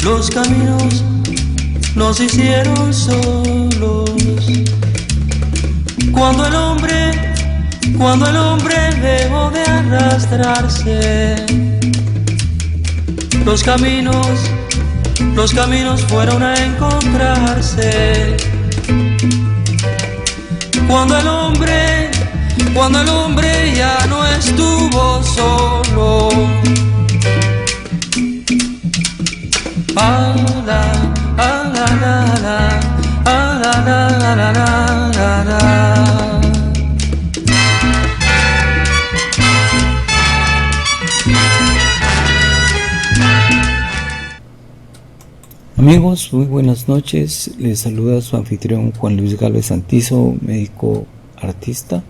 Los caminos nos hicieron solos. Cuando el hombre dejó de arrastrarse, los caminos fueron a encontrarse. Cuando el hombre ya no estuvo solo. Amigos, muy buenas noches. Les saluda su anfitrión Juan Luis Gálvez Santizo, médico artista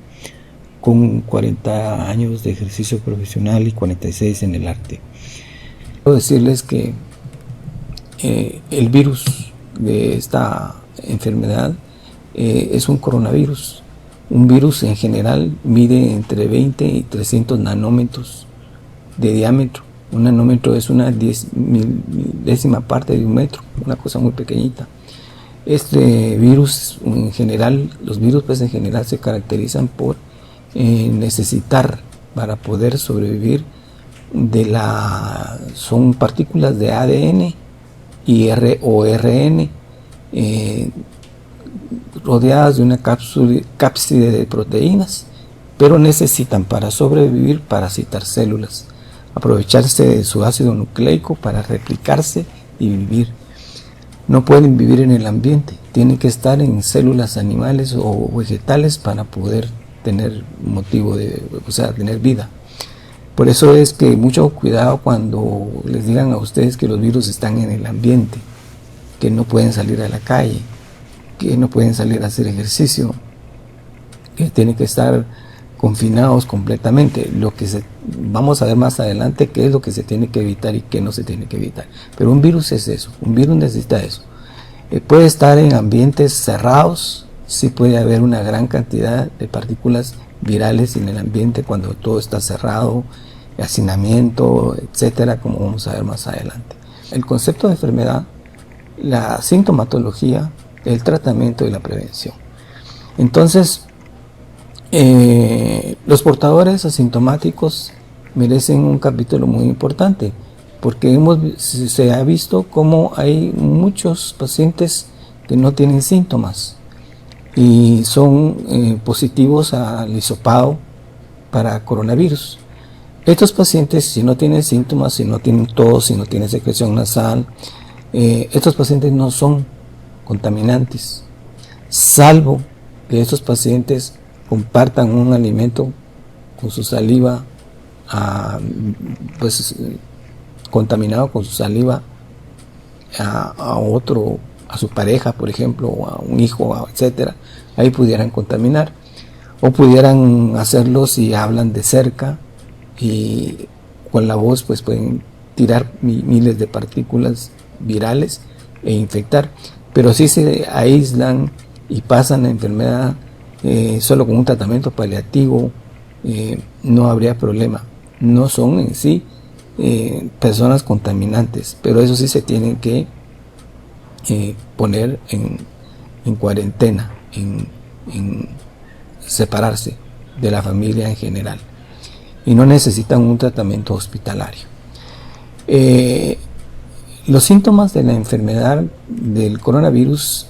con 40 años de ejercicio profesional y 46 en el arte. Quiero decirles que el virus de esta enfermedad es un coronavirus. Un virus en general mide entre 20 y 300 nanómetros de diámetro. Un nanómetro es una 10.000ª parte de un metro, una cosa muy pequeñita. Este virus en general, los virus pues en general se caracterizan por necesitar, para poder sobrevivir, son partículas de ADN o RN rodeadas de una cápside de proteínas, pero necesitan para sobrevivir parasitar células, aprovecharse de su ácido nucleico para replicarse y vivir. No pueden vivir en el ambiente, tienen que estar en células animales o vegetales para poder tener tener vida. Por eso es que mucho cuidado cuando les digan a ustedes que los virus están en el ambiente, que no pueden salir a la calle, que no pueden salir a hacer ejercicio, que tienen que estar confinados completamente. Vamos a ver más adelante qué es lo que se tiene que evitar y qué no se tiene que evitar. Pero un virus es eso, un virus necesita eso. Puede estar en ambientes cerrados, sí puede haber una gran cantidad de partículas virales en el ambiente cuando todo está cerrado, hacinamiento, etcétera, como vamos a ver más adelante. El concepto de enfermedad, la sintomatología, el tratamiento y la prevención. Entonces, los portadores asintomáticos merecen un capítulo muy importante, porque se ha visto cómo hay muchos pacientes que no tienen síntomas y son positivos al hisopado para coronavirus. Estos pacientes, si no tienen síntomas, si no tienen tos, si no tienen secreción nasal, estos pacientes no son contaminantes, salvo que estos pacientes compartan un alimento con su saliva, contaminado con su saliva a otro, a su pareja, por ejemplo, o a un hijo, etcétera. Ahí pudieran contaminar, o pudieran hacerlo si hablan de cerca y con la voz pues pueden tirar miles de partículas virales e infectar. Pero si se aíslan y pasan la enfermedad solo con un tratamiento paliativo, no habría problema. No son en sí personas contaminantes, pero eso sí se tienen que poner en cuarentena, en separarse de la familia en general, y no necesitan un tratamiento hospitalario. Los síntomas de la enfermedad del coronavirus,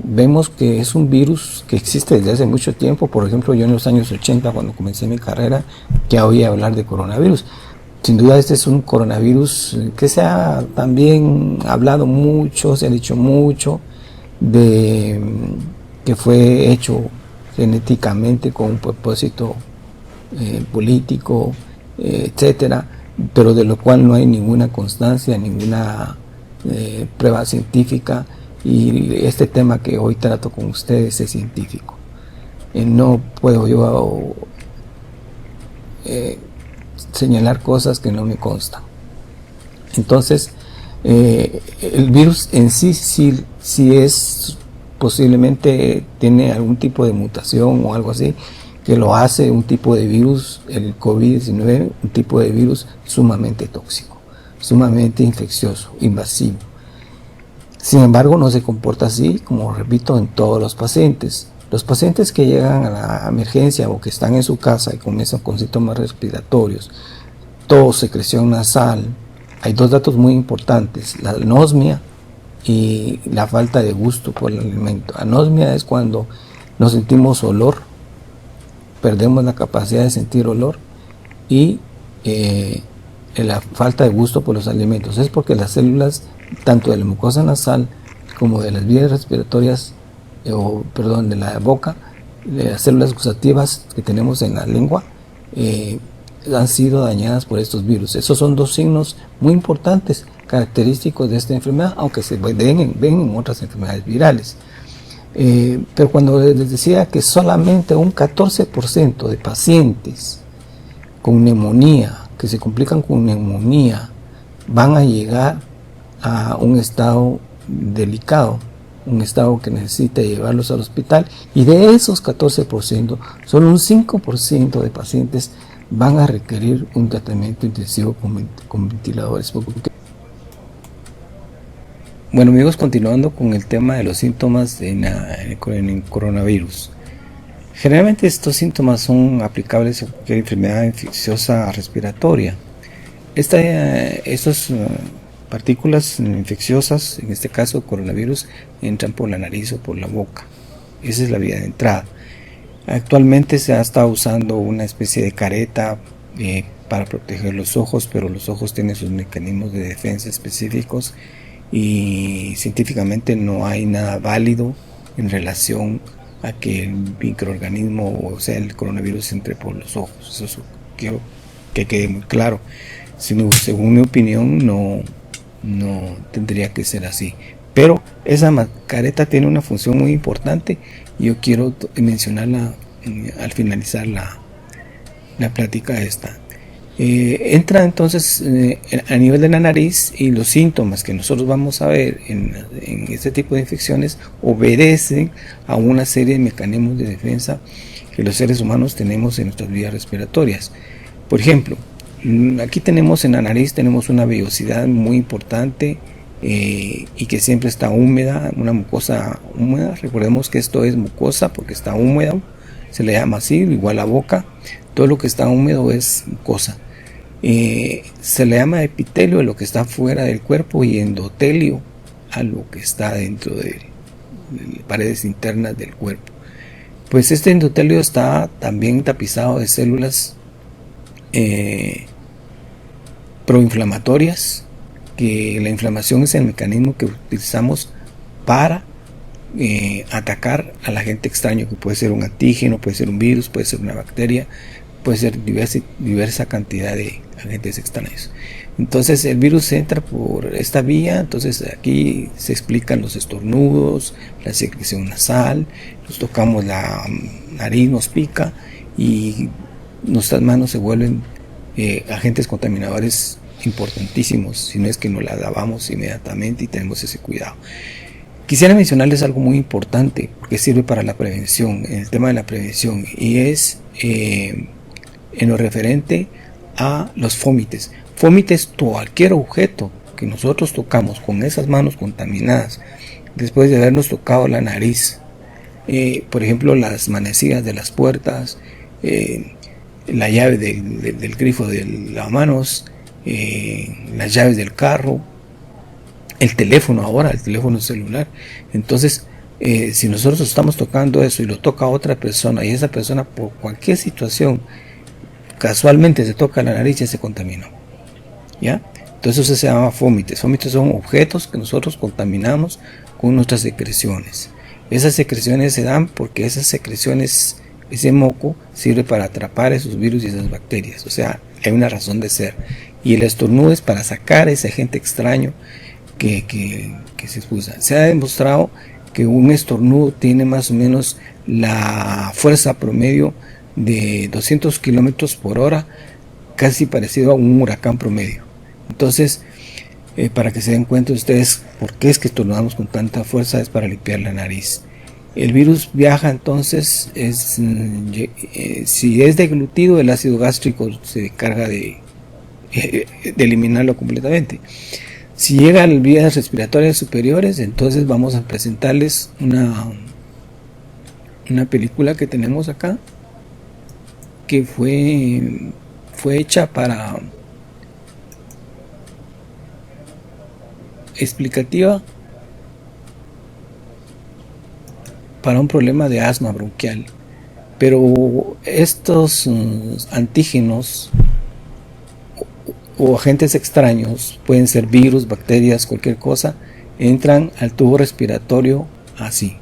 vemos que es un virus que existe desde hace mucho tiempo. Por ejemplo, yo en los años 80, cuando comencé mi carrera, ya oía hablar de coronavirus. Sin duda este es un coronavirus que se ha también hablado mucho, se ha dicho mucho, de que fue hecho genéticamente con un propósito político, etcétera, pero de lo cual no hay ninguna constancia, ninguna prueba científica, y este tema que hoy trato con ustedes es científico. no puedo yo señalar cosas que no me constan. Entonces, el virus en sí es posiblemente tiene algún tipo de mutación o algo así que lo hace un tipo de virus, el COVID-19, un tipo de virus sumamente tóxico, sumamente infeccioso, invasivo. Sin embargo, no se comporta así, como repito, en todos los pacientes. Los pacientes que llegan a la emergencia o que están en su casa y comienzan con síntomas respiratorios, tos, secreción nasal, hay dos datos muy importantes: la anosmia y la falta de gusto por el alimento. Anosmia es cuando no sentimos olor, perdemos la capacidad de sentir olor, y la falta de gusto por los alimentos es porque las células tanto de la mucosa nasal como de las vías respiratorias, de la boca, las células gustativas que tenemos en la lengua, han sido dañadas por estos virus. Esos son dos signos muy importantes, característicos de esta enfermedad, aunque se ven en otras enfermedades virales. Pero cuando les decía que solamente un 14% de pacientes con neumonía, que se complican con neumonía, van a llegar a un estado delicado, un estado que necesita llevarlos al hospital, y de esos 14%, solo un 5% de pacientes van a requerir un tratamiento intensivo con ventiladores. Bueno, amigos, continuando con el tema de los síntomas en el coronavirus. Generalmente estos síntomas son aplicables a cualquier enfermedad infecciosa respiratoria. Estas partículas infecciosas, en este caso coronavirus, entran por la nariz o por la boca. Esa es la vía de entrada. Actualmente se ha estado usando una especie de careta para proteger los ojos, pero los ojos tienen sus mecanismos de defensa específicos y científicamente no hay nada válido en relación a que el microorganismo, o sea el coronavirus, entre por los ojos. Eso quiero que quede muy claro. Según mi opinión, no tendría que ser así. Pero esa careta tiene una función muy importante y yo quiero mencionarla al finalizar la plática esta. Entra entonces a nivel de la nariz, y los síntomas que nosotros vamos a ver en este tipo de infecciones obedecen a una serie de mecanismos de defensa que los seres humanos tenemos en nuestras vías respiratorias. Por ejemplo, aquí tenemos en la nariz una vellosidad muy importante y que siempre está húmeda, una mucosa húmeda. Recordemos que esto es mucosa porque está húmeda, se le llama así, igual la boca. Todo lo que está húmedo es mucosa. Se le llama epitelio a lo que está fuera del cuerpo y endotelio a lo que está dentro de paredes internas del cuerpo. Pues este endotelio está también tapizado de células proinflamatorias, que la inflamación es el mecanismo que utilizamos para atacar al agente extraño, que puede ser un antígeno, puede ser un virus, puede ser una bacteria, puede ser diversa cantidad de agentes extraños. Entonces el virus entra por esta vía. Entonces aquí se explican los estornudos, la secreción nasal, nos tocamos la nariz, nos pica y nuestras manos se vuelven agentes contaminadores importantísimos, si no es que nos la lavamos inmediatamente y tenemos ese cuidado. Quisiera mencionarles algo muy importante porque sirve para la prevención, en el tema de la prevención, y es en lo referente a los fómites. Fómites, cualquier objeto que nosotros tocamos con esas manos contaminadas después de habernos tocado la nariz, por ejemplo las manecillas de las puertas, la llave del grifo de lavamanos, las llaves del carro, el teléfono ahora, el teléfono celular. Entonces, si nosotros estamos tocando eso y lo toca otra persona y esa persona por cualquier situación casualmente se toca la nariz, ya se contaminó, ¿ya? Entonces eso se llama fómites. Fómites son objetos que nosotros contaminamos con nuestras secreciones. Esas secreciones se dan porque esas secreciones, ese moco sirve para atrapar esos virus y esas bacterias. O sea, hay una razón de ser. Y el estornudo es para sacar ese agente extraño que se expulsa. Se ha demostrado que un estornudo tiene más o menos la fuerza promedio de 200 kilómetros por hora, casi parecido a un huracán promedio. Entonces, para que se den cuenta ustedes por qué es que estornudamos con tanta fuerza, es para limpiar la nariz. El virus viaja entonces, si es deglutido, el ácido gástrico se encarga de eliminarlo completamente. Si llega a las vías respiratorias superiores, entonces vamos a presentarles una película que tenemos acá, que fue hecha para explicativa para un problema de asma bronquial, pero estos antígenos o agentes extraños, pueden ser virus, bacterias, cualquier cosa, entran al tubo respiratorio así.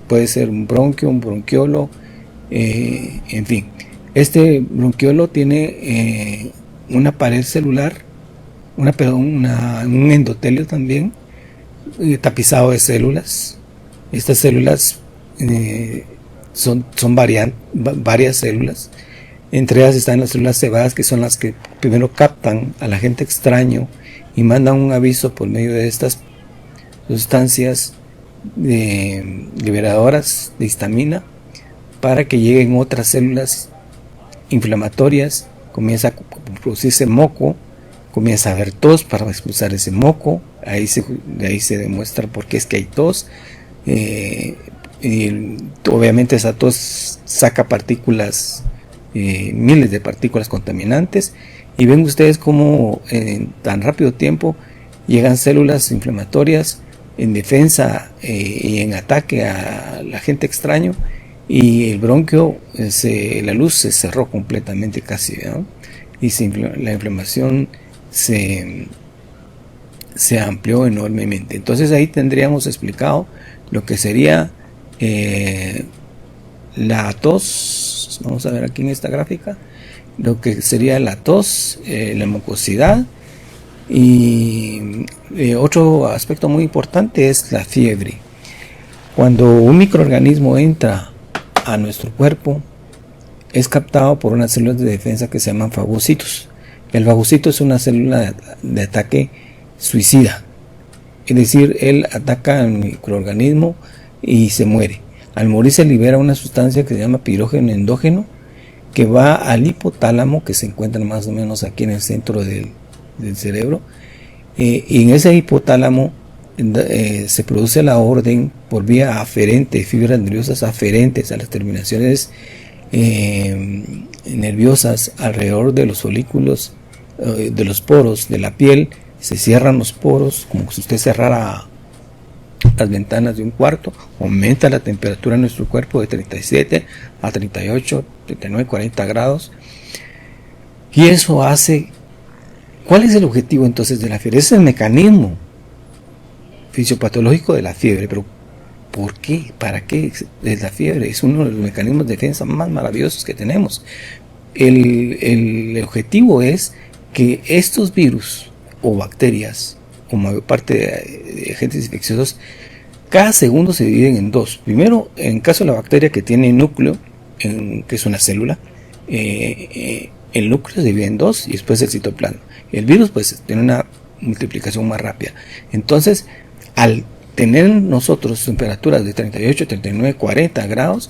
Puede ser un bronquio, un bronquiolo, en fin. Este bronquiolo tiene una pared celular, un endotelio también, tapizado de células. Estas células son varias células. Entre ellas están las células cebadas, que son las que primero captan al agente extraño y mandan un aviso por medio de estas sustancias liberadoras de histamina para que lleguen otras células inflamatorias. Comienza a producirse moco, comienza a haber tos para expulsar ese moco. De ahí se demuestra por qué es que hay tos. Y obviamente esa tos saca partículas, miles de partículas contaminantes, y ven ustedes cómo en tan rápido tiempo llegan células inflamatorias en defensa y en ataque al agente extraño, y el bronquio, la luz se cerró completamente casi, ¿no? Y la inflamación se amplió enormemente. Entonces ahí tendríamos explicado lo que sería la tos. Vamos a ver aquí en esta gráfica lo que sería la tos, la mucosidad, y otro aspecto muy importante es la fiebre. Cuando un microorganismo entra a nuestro cuerpo, es captado por unas células de defensa que se llaman fagocitos. El fagocito es una célula de ataque suicida, es decir, él ataca al microorganismo y se muere. Al morir se libera una sustancia que se llama pirógeno endógeno, que va al hipotálamo, que se encuentra más o menos aquí en el centro del cerebro, y en ese hipotálamo se produce la orden por vía aferente, fibras nerviosas aferentes a las terminaciones nerviosas alrededor de los folículos, de los poros de la piel. Se cierran los poros como si usted cerrara las ventanas de un cuarto. Aumenta la temperatura en nuestro cuerpo de 37 a 38, 39, 40 grados. Y eso hace... ¿Cuál es el objetivo entonces de la fiebre? Ese es el mecanismo fisiopatológico de la fiebre. Pero ¿por qué? ¿Para qué es la fiebre? Es uno de los mecanismos de defensa más maravillosos que tenemos. El objetivo es que estos virus o bacterias, o mayor parte de agentes infecciosos, cada segundo se dividen en dos. Primero, en el caso de la bacteria que tiene núcleo, que es una célula, el núcleo se divide en dos y después el citoplasma. El virus pues tiene una multiplicación más rápida. Entonces, al tener nosotros temperaturas de 38, 39, 40 grados,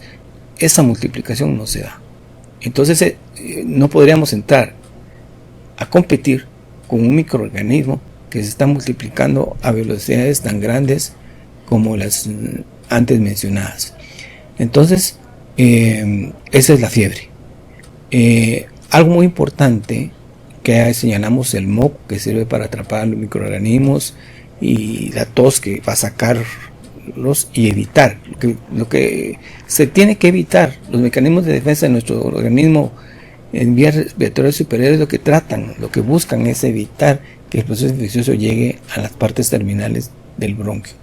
esa multiplicación no se da. Entonces no podríamos entrar a competir con un microorganismo que se está multiplicando a velocidades tan grandes como las antes mencionadas. Entonces, esa es la fiebre. Algo muy importante que señalamos: el moco, que sirve para atrapar a los microorganismos, y la tos, que va a sacarlos y evitar lo que se tiene que evitar. Los mecanismos de defensa de nuestro organismo en vías respiratorias superiores lo que tratan, lo que buscan es evitar que el proceso infeccioso llegue a las partes terminales del bronquio,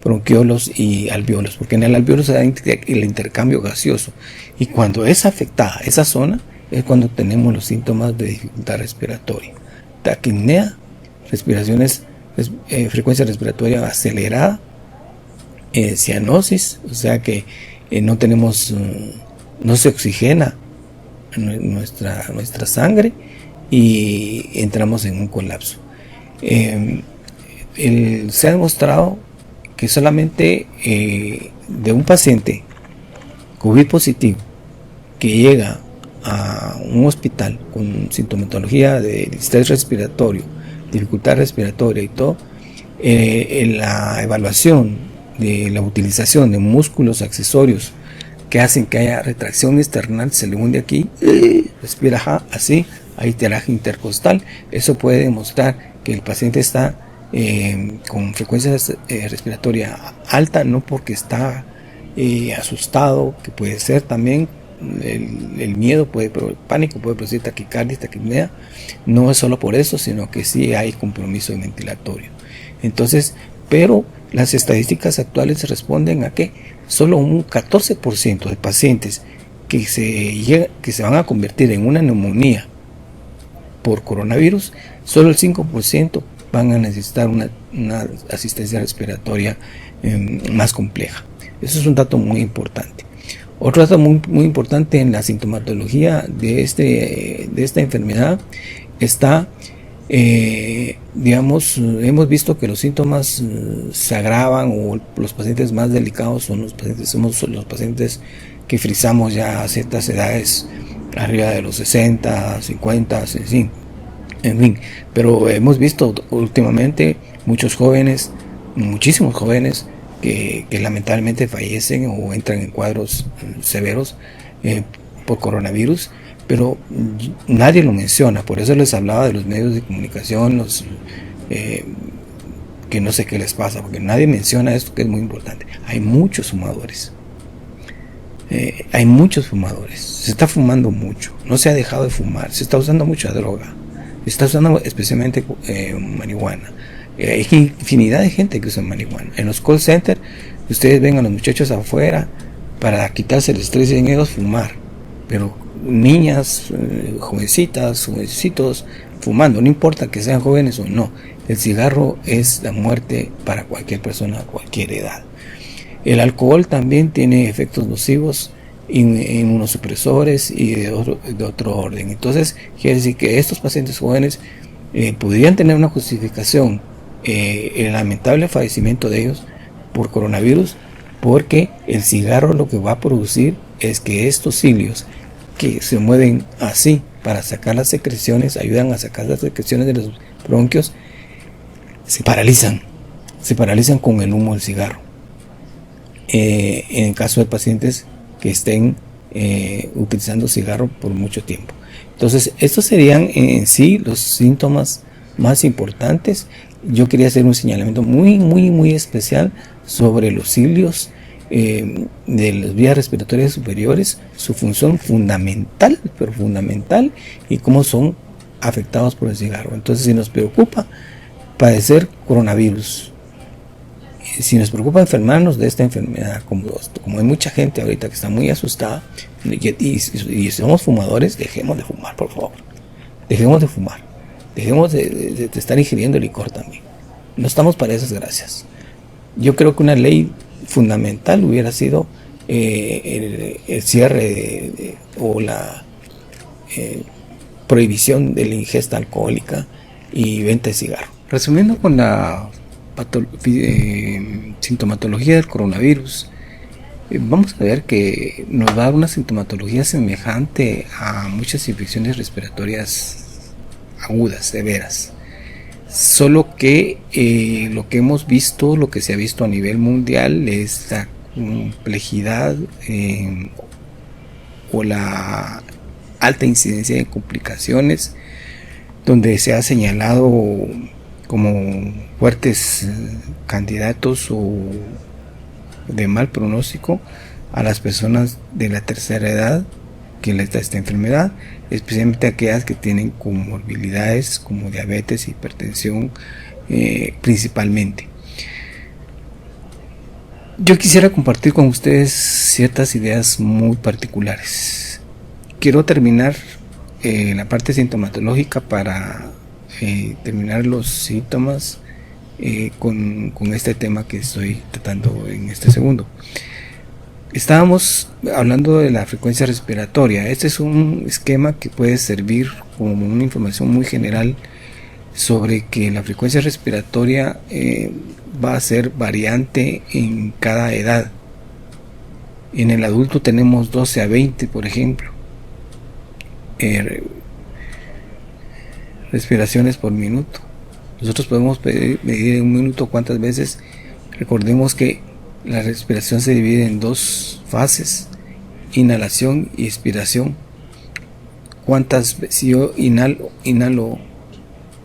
bronquiolos y alvéolos, porque en el alvéolo se da el intercambio gaseoso, y cuando es afectada esa zona es cuando tenemos los síntomas de dificultad respiratoria: taquipnea, frecuencia respiratoria acelerada, cianosis, o sea que no tenemos, no se oxigena nuestra sangre y entramos en un colapso. Se ha demostrado que solamente de un paciente COVID positivo que llega a un hospital con sintomatología de estrés respiratorio, dificultad respiratoria y todo, la evaluación de la utilización de músculos accesorios que hacen que haya retracción external, se le hunde aquí, respira así, hay tiraje intercostal. Eso puede demostrar que el paciente está con frecuencia respiratoria alta, no porque está asustado, que puede ser también el miedo, el pánico puede producir taquicardia, taquipnea. No es solo por eso, sino que sí hay compromiso ventilatorio. Entonces, pero las estadísticas actuales responden a que solo un 14% de pacientes que se van a convertir en una neumonía por coronavirus, solo el 5% van a necesitar una asistencia respiratoria más compleja. Eso es un dato muy importante. Otro dato muy importante en la sintomatología de esta enfermedad está, hemos visto que los síntomas se agravan, o los pacientes más delicados somos los pacientes que frisamos ya a ciertas edades, arriba de los 60, 50, en fin. Pero hemos visto últimamente muchísimos jóvenes que lamentablemente fallecen o entran en cuadros severos por coronavirus, pero nadie lo menciona. Por eso les hablaba de los medios de comunicación, que no sé qué les pasa, porque nadie menciona esto, que es muy importante. Hay muchos fumadores, se está fumando mucho, no se ha dejado de fumar, se está usando mucha droga, se está usando especialmente marihuana. Hay infinidad de gente que usa marihuana. En los call centers, ustedes ven a los muchachos afuera para quitarse el estrés y en ellos fumar, pero niñas, jovencitos fumando, no importa que sean jóvenes o no. El cigarro es la muerte para cualquier persona a cualquier edad. El alcohol también tiene efectos nocivos, inmunosupresores y de otro orden. Entonces quiere decir que estos pacientes jóvenes podrían tener una justificación, el lamentable fallecimiento de ellos por coronavirus, porque el cigarro lo que va a producir es que estos cilios que se mueven así para sacar las secreciones, ayudan a sacar las secreciones de los bronquios, se paralizan con el humo del cigarro. En el caso de pacientes que estén utilizando cigarro por mucho tiempo. Entonces, estos serían en sí los síntomas más importantes. Yo quería hacer un señalamiento muy especial sobre los cilios de las vías respiratorias superiores, su función fundamental, y cómo son afectados por el cigarro. Entonces, si nos preocupa padecer coronavirus, si nos preocupa enfermarnos de esta enfermedad, como hay mucha gente ahorita que está muy asustada, y somos fumadores, dejemos de fumar, por favor. Dejemos de fumar. Dejemos de estar ingiriendo licor también. No estamos para esas gracias. Yo creo que una ley fundamental hubiera sido el cierre o la prohibición de la ingesta alcohólica y venta de cigarro. Resumiendo con la sintomatología del coronavirus, vamos a ver que nos va a dar una sintomatología semejante a muchas infecciones respiratorias agudas, severas, solo que lo que hemos visto, lo que se ha visto a nivel mundial, es la complejidad o la alta incidencia de complicaciones, donde se ha señalado como fuertes candidatos o de mal pronóstico a las personas de la tercera edad que les da esta enfermedad, especialmente aquellas que tienen comorbilidades como diabetes, hipertensión, principalmente. Yo quisiera compartir con ustedes ciertas ideas muy particulares. Quiero terminar la parte sintomatológica para terminar los síntomas con este tema que estoy tratando en este segundo. Estábamos hablando de la frecuencia respiratoria. Este es un esquema que puede servir como una información muy general sobre que la frecuencia respiratoria va a ser variante en cada edad. En el adulto tenemos 12 a 20, por ejemplo, respiraciones por minuto. Nosotros podemos medir en un minuto cuántas veces. Recordemos que la respiración se divide en dos fases, inhalación y expiración. Si yo inhalo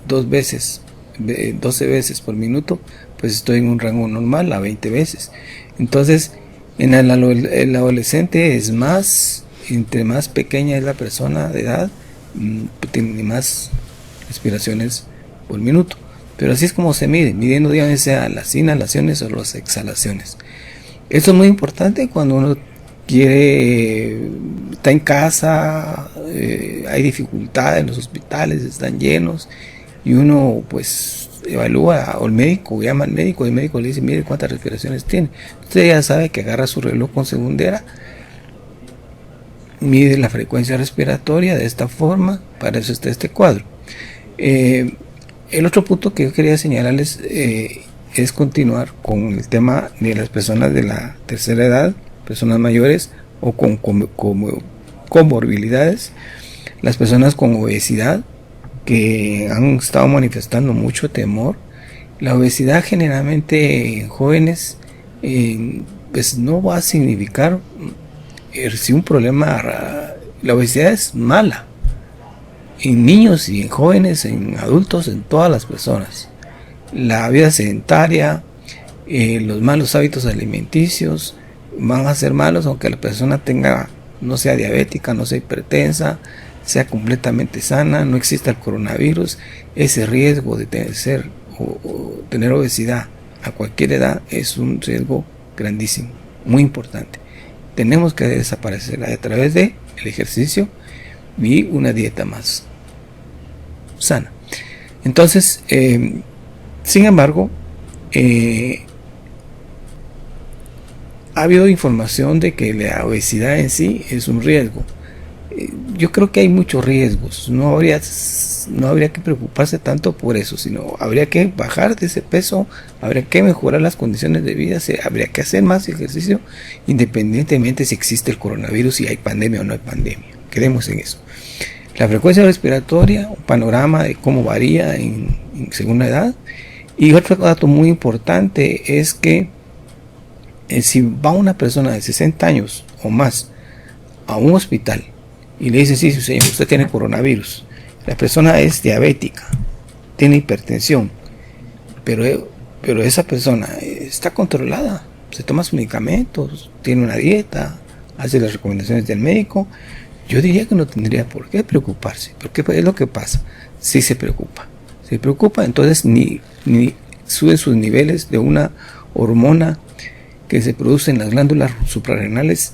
2 veces, 12 veces por minuto, pues estoy en un rango normal a 20 veces. Entonces, en el adolescente es más, entre más pequeña es la persona de edad, tiene más respiraciones por minuto. Pero así es como se mide, midiendo ya sea las inhalaciones o las exhalaciones. Esto es muy importante cuando uno está en casa, hay dificultades, los hospitales están llenos y uno pues evalúa, o el médico llama al médico y el médico le dice, mire cuántas respiraciones tiene. Usted ya sabe que agarra su reloj con segundera, mide la frecuencia respiratoria de esta forma, para eso está este cuadro. El otro punto que yo quería señalarles es continuar con el tema de las personas de la tercera edad, personas mayores o con comorbilidades, las personas con obesidad que han estado manifestando mucho temor. La obesidad generalmente en jóvenes pues no va a significar si un problema. La obesidad es mala en niños y en jóvenes, en adultos, en todas las personas. La vida sedentaria, los malos hábitos alimenticios van a ser malos aunque la persona no sea diabética, no sea hipertensa, sea completamente sana, no exista el coronavirus. Ese riesgo de tener obesidad a cualquier edad es un riesgo grandísimo, muy importante. Tenemos que desaparecerla a través del ejercicio y una dieta más sana. Entonces, sin embargo, ha habido información de que la obesidad en sí es un riesgo. Yo creo que hay muchos riesgos. No habría que preocuparse tanto por eso, sino habría que bajar de ese peso, habría que mejorar las condiciones de vida, habría que hacer más ejercicio, independientemente si existe el coronavirus, si hay pandemia o no hay pandemia. Quedemos en eso. La frecuencia respiratoria, un panorama de cómo varía según la edad. Y otro dato muy importante es que si va una persona de 60 años o más a un hospital y le dice, sí, señor, usted tiene coronavirus, la persona es diabética, tiene hipertensión, pero esa persona está controlada, se toma sus medicamentos, tiene una dieta, hace las recomendaciones del médico, yo diría que no tendría por qué preocuparse, porque es lo que pasa. Si se preocupa, entonces ni suben sus niveles de una hormona que se produce en las glándulas suprarrenales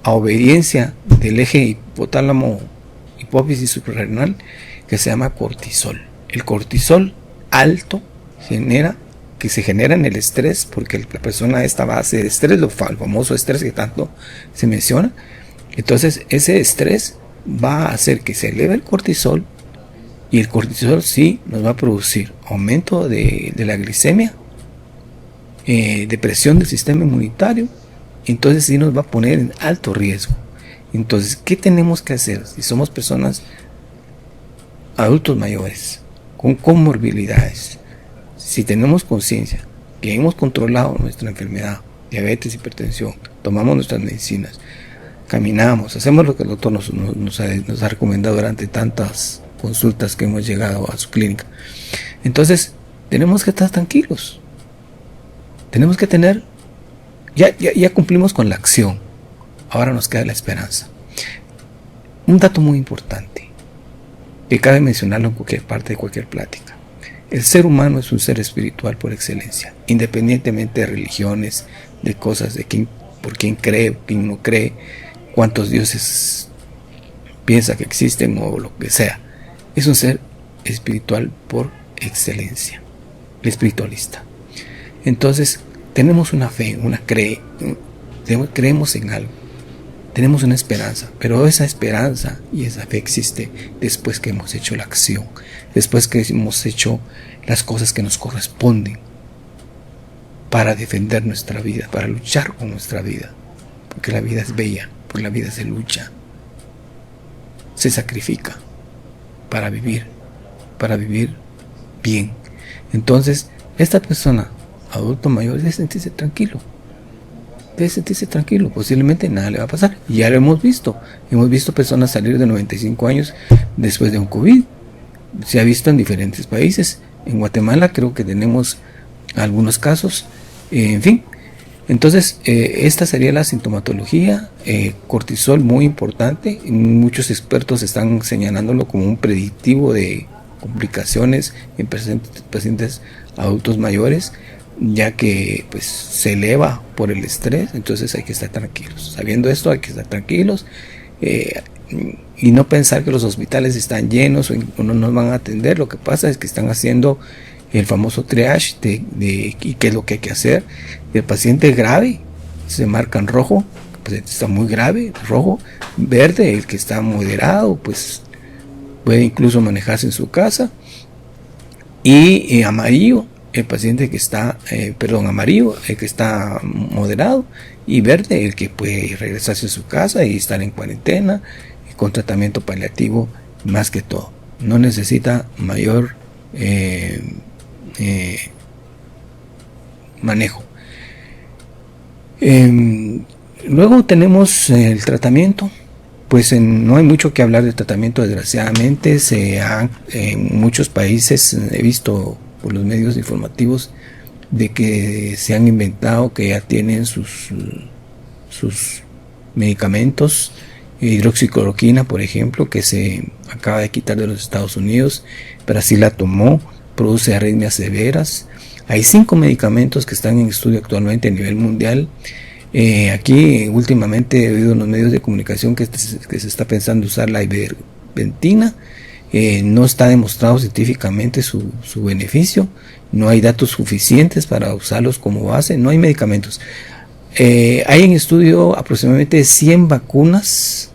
a obediencia del eje hipotálamo hipófisis suprarrenal, que se llama cortisol. El cortisol alto que se genera en el estrés, porque la persona esta base de estrés, el famoso estrés que tanto se menciona. Entonces ese estrés va a hacer que se eleve el cortisol, y el cortisol sí nos va a producir aumento de la glicemia, depresión del sistema inmunitario. Entonces sí nos va a poner en alto riesgo. Entonces, ¿qué tenemos que hacer si somos personas adultos mayores con comorbilidades? Si tenemos conciencia que hemos controlado nuestra enfermedad, diabetes, hipertensión, tomamos nuestras medicinas, caminamos, hacemos lo que el doctor nos ha recomendado durante tantas consultas que hemos llegado a su clínica, entonces tenemos que estar tranquilos. Tenemos que tener, ya cumplimos con la acción, ahora nos queda la esperanza. Un dato muy importante que cabe mencionarlo en cualquier parte de cualquier plática: el ser humano es un ser espiritual por excelencia, independientemente de religiones, de cosas, por quién cree, quién no cree, cuántos dioses piensa que existen o lo que sea. Es un ser espiritual por excelencia, el espiritualista. Entonces tenemos una fe, creemos en algo, tenemos una esperanza, pero esa esperanza y esa fe existe después que hemos hecho la acción, después que hemos hecho las cosas que nos corresponden para defender nuestra vida, para luchar con nuestra vida, porque la vida es bella, porque la vida se lucha, se sacrifica para vivir bien. Entonces, esta persona, adulto mayor, debe sentirse tranquilo, posiblemente nada le va a pasar. Y ya lo hemos visto personas salir de 95 años después de un COVID, se ha visto en diferentes países. En Guatemala creo que tenemos algunos casos, en fin. Entonces, esta sería la sintomatología. Cortisol, muy importante. Muchos expertos están señalándolo como un predictivo de complicaciones en pacientes adultos mayores, ya que pues se eleva por el estrés. Entonces hay que estar tranquilos. Sabiendo esto, hay que estar tranquilos y no pensar que los hospitales están llenos o no nos van a atender. Lo que pasa es que están haciendo el famoso triage de qué es lo que hay que hacer. El paciente grave se marca en rojo, el paciente está muy grave, rojo. Verde, el que está moderado, pues puede incluso manejarse en su casa. Y amarillo, el paciente que está, amarillo, el que está moderado. Y verde, el que puede regresarse a su casa y estar en cuarentena con tratamiento paliativo, más que todo. No necesita mayor manejo. Luego tenemos el tratamiento. Pues no hay mucho que hablar de tratamiento, desgraciadamente. En muchos países he visto por los medios informativos de que se han inventado, que ya tienen sus medicamentos. Hidroxicloroquina, por ejemplo, que se acaba de quitar de los Estados Unidos. Brasil la tomó, produce arritmias severas. Hay 5 medicamentos que están en estudio actualmente a nivel mundial. Aquí últimamente he oído en los medios de comunicación que se está pensando usar la ivermectina. No está demostrado científicamente su beneficio. No hay datos suficientes para usarlos como base. No hay medicamentos. Hay en estudio aproximadamente 100 vacunas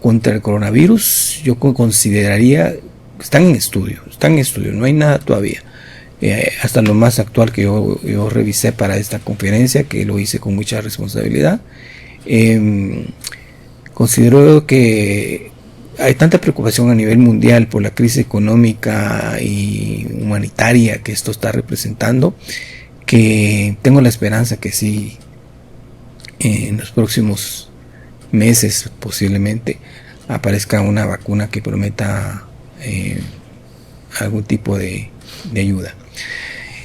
contra el coronavirus. Yo consideraría que están en estudio, no hay nada todavía. Hasta lo más actual que yo revisé para esta conferencia, que lo hice con mucha responsabilidad. Considero que hay tanta preocupación a nivel mundial por la crisis económica y humanitaria que esto está representando, que tengo la esperanza que sí, en los próximos meses posiblemente aparezca una vacuna que prometa algún tipo de ayuda.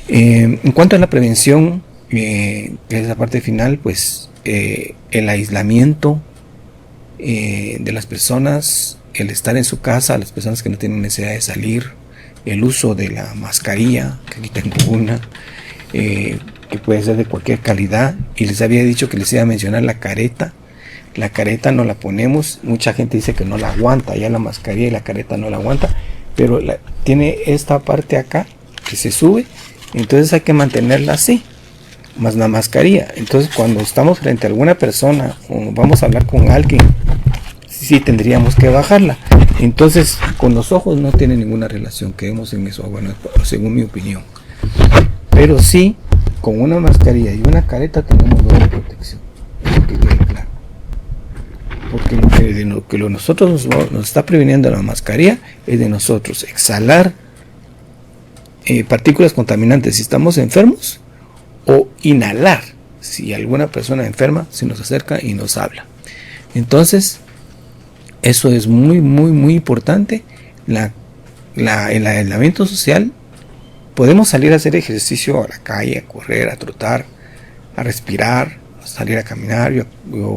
En cuanto a la prevención, que es la parte final, pues el aislamiento de las personas, el estar en su casa, las personas que no tienen necesidad de salir, el uso de la mascarilla, que aquí tengo una, que puede ser de cualquier calidad. Y les había dicho que les iba a mencionar la careta. La careta no la ponemos, mucha gente dice que no la aguanta, ya la mascarilla y la careta no la aguanta, pero tiene esta parte acá que se sube, entonces hay que mantenerla así, más la mascarilla. Entonces cuando estamos frente a alguna persona o vamos a hablar con alguien, sí tendríamos que bajarla. Entonces con los ojos no tiene ninguna relación, quedemos en eso, bueno, según mi opinión. Pero sí, con una mascarilla y una careta tenemos doble protección, eso que quede claro. Porque lo que nosotros nos está previniendo la mascarilla es de nosotros exhalar partículas contaminantes si estamos enfermos, o inhalar si alguna persona enferma se nos acerca y nos habla. Entonces eso es muy importante. El aislamiento social. Podemos salir a hacer ejercicio a la calle, a correr, a trotar, a respirar, a salir a caminar. Yo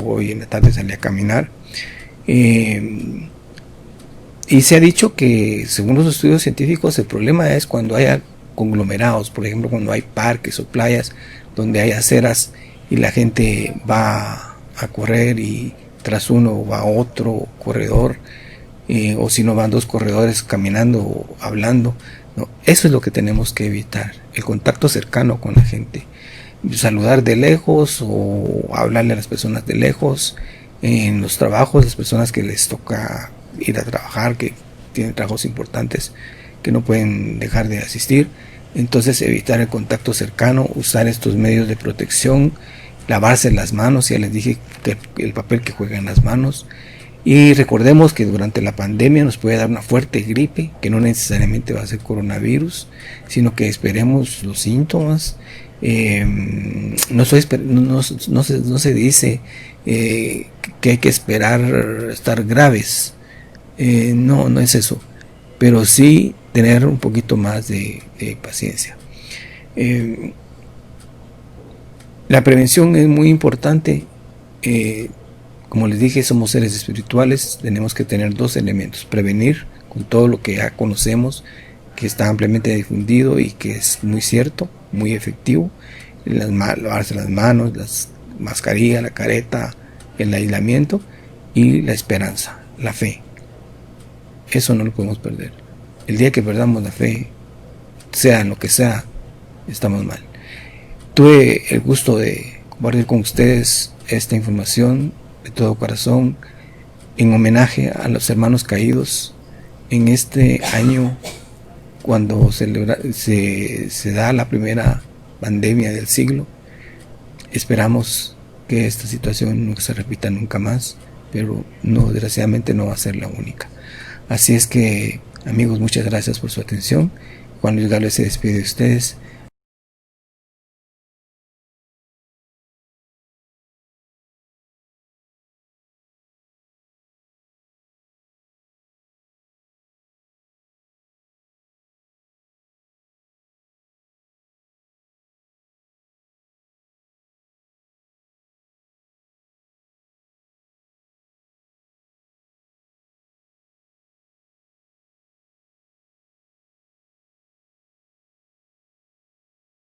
hoy en la tarde salí a caminar. Y se ha dicho que, según los estudios científicos, el problema es cuando haya conglomerados, por ejemplo, cuando hay parques o playas donde hay aceras y la gente va a correr y tras uno va otro corredor, o si no van 2 corredores caminando o hablando. No, eso es lo que tenemos que evitar, el contacto cercano con la gente. saludar de lejos o hablarle a las personas de lejos. En los trabajos, las personas que les toca ir a trabajar, que tienen trabajos importantes, que no pueden dejar de asistir, entonces evitar el contacto cercano, usar estos medios de protección, lavarse las manos, ya les dije que el papel que juega en las manos. Y recordemos que durante la pandemia nos puede dar una fuerte gripe, que no necesariamente va a ser coronavirus, sino que esperemos los síntomas. No se dice que hay que esperar estar graves, no es eso, pero sí tener un poquito más de paciencia. La prevención es muy importante. Como les dije, somos seres espirituales, tenemos que tener dos elementos: prevenir con todo lo que ya conocemos, que está ampliamente difundido y que es muy cierto, muy efectivo: lavarse las manos, las mascarillas, la careta, el aislamiento, y la esperanza, la fe. Eso no lo podemos perder. El día que perdamos la fe, sea en lo que sea, estamos mal. Tuve el gusto de compartir con ustedes esta información de todo corazón, en homenaje a los hermanos caídos en este año, cuando se da la primera pandemia del siglo. Esperamos que esta situación no se repita nunca más, pero no, desgraciadamente no va a ser la única. Así es que, amigos, muchas gracias por su atención. Juan Luis Gálvez se despide de ustedes.